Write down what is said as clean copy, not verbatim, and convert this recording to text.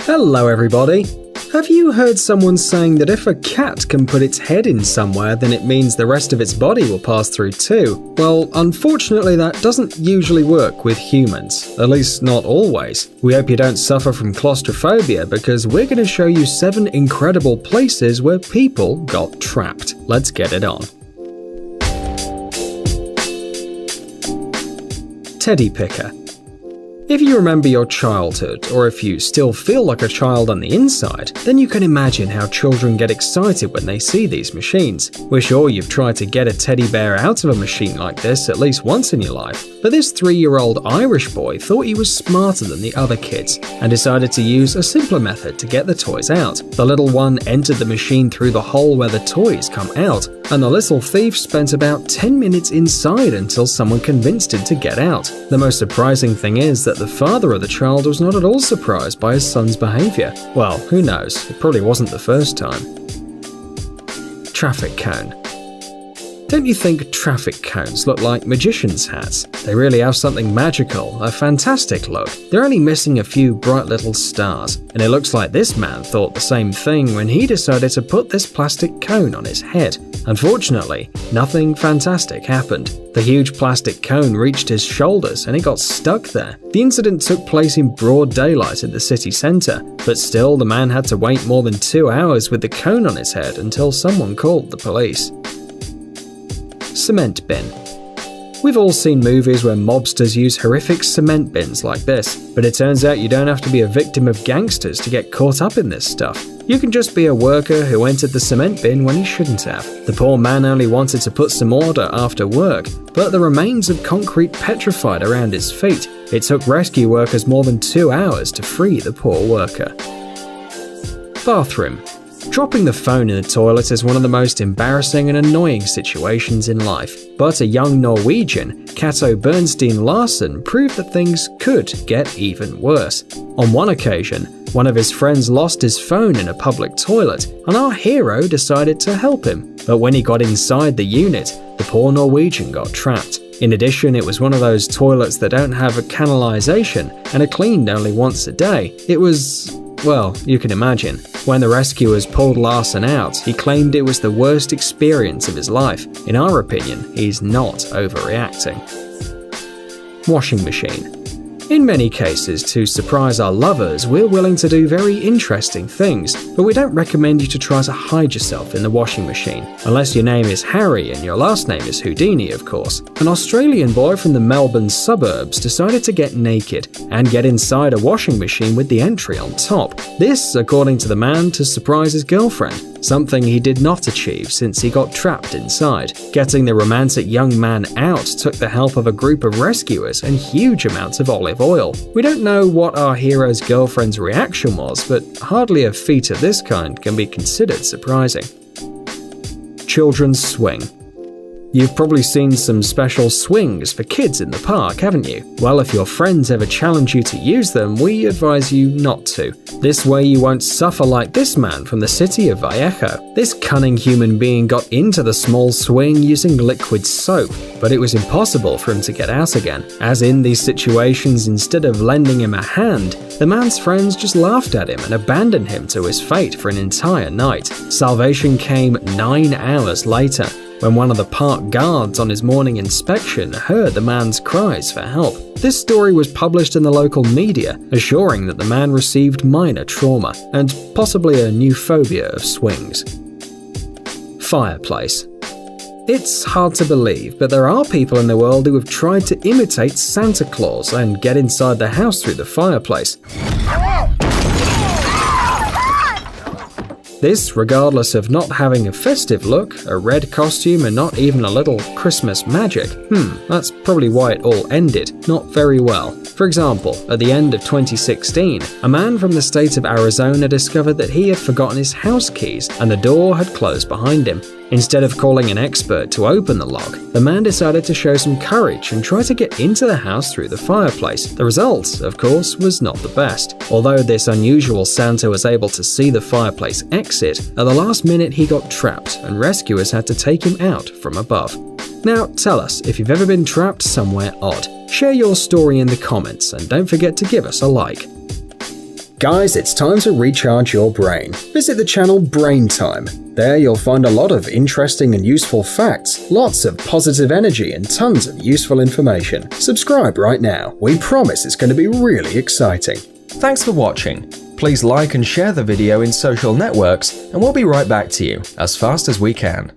Hello everybody! Have you heard someone saying that if a cat can put its head in somewhere, then it means the rest of its body will pass through too? Well, unfortunately that doesn't usually work with humans, at least not always. We hope you don't suffer from claustrophobia because we're going to show you 7 incredible places where people got trapped. Let's get it on. Teddy Picker. If you remember your childhood, or if you still feel like a child on the inside, then you can imagine how children get excited when they see these machines. We're sure you've tried to get a teddy bear out of a machine like this at least once in your life, but this 3-year-old Irish boy thought he was smarter than the other kids and decided to use a simpler method to get the toys out. The little one entered the machine through the hole where the toys come out, and the little thief spent about 10 minutes inside until someone convinced him to get out. The most surprising thing is that the father of the child was not at all surprised by his son's behavior. Well, who knows, it probably wasn't the first time. Traffic cone. Don't you think traffic cones look like magician's hats? They really have something magical, a fantastic look. They're only missing a few bright little stars, and it looks like this man thought the same thing when he decided to put this plastic cone on his head. Unfortunately, nothing fantastic happened. The huge plastic cone reached his shoulders and it got stuck there. The incident took place in broad daylight in the city centre, but still the man had to wait more than 2 hours with the cone on his head until someone called the police. Cement bin. We've all seen movies where mobsters use horrific cement bins like this, but it turns out you don't have to be a victim of gangsters to get caught up in this stuff. You can just be a worker who entered the cement bin when he shouldn't have. The poor man only wanted to put some order after work, but the remains of concrete petrified around his feet. It took rescue workers more than 2 hours to free the poor worker. Bathroom. Dropping the phone in the toilet is one of the most embarrassing and annoying situations in life, but a young Norwegian, Cato Bernstein Larsen, proved that things could get even worse. On one occasion, one of his friends lost his phone in a public toilet, and our hero decided to help him. But when he got inside the unit, the poor Norwegian got trapped. In addition, it was one of those toilets that don't have a canalization and are cleaned only once a day. It was, well, you can imagine. When the rescuers pulled Larsen out, he claimed it was the worst experience of his life. In our opinion, he's not overreacting. Washing machine. In many cases, to surprise our lovers, we're willing to do very interesting things, but we don't recommend you to try to hide yourself in the washing machine, unless your name is Harry and your last name is Houdini, of course. An Australian boy from the Melbourne suburbs decided to get naked and get inside a washing machine with the entry on top. This, according to the man, to surprise his girlfriend, something he did not achieve since he got trapped inside. Getting the romantic young man out took the help of a group of rescuers and huge amounts of olive oil. We don't know what our hero's girlfriend's reaction was, but hardly a feat of this kind can be considered surprising. Children's swing. You've probably seen some special swings for kids in the park, haven't you? Well, if your friends ever challenge you to use them, we advise you not to. This way you won't suffer like this man from the city of Vallejo. This cunning human being got into the small swing using liquid soap, but it was impossible for him to get out again. As in these situations, instead of lending him a hand, the man's friends just laughed at him and abandoned him to his fate for an entire night. Salvation came 9 hours later, when one of the park guards on his morning inspection heard the man's cries for help. This story was published in the local media, assuring that the man received minor trauma and possibly a new phobia of swings. Fireplace. It's hard to believe, but there are people in the world who have tried to imitate Santa Claus and get inside the house through the fireplace. This, regardless of not having a festive look, a red costume, and not even a little Christmas magic. That's probably why it all ended not very well. For example, at the end of 2016, a man from the state of Arizona discovered that he had forgotten his house keys and the door had closed behind him. Instead of calling an expert to open the lock, the man decided to show some courage and try to get into the house through the fireplace. The result, of course, was not the best. Although this unusual Santa was able to see the fireplace exit, at the last minute he got trapped and rescuers had to take him out from above. Now tell us if you've ever been trapped somewhere odd. Share your story in the comments and don't forget to give us a like. Guys, it's time to recharge your brain. Visit the channel Brain Time. There you'll find a lot of interesting and useful facts, lots of positive energy, and tons of useful information. Subscribe right now. We promise it's going to be really exciting. Thanks for watching. Please like and share the video in social networks, and we'll be right back to you as fast as we can.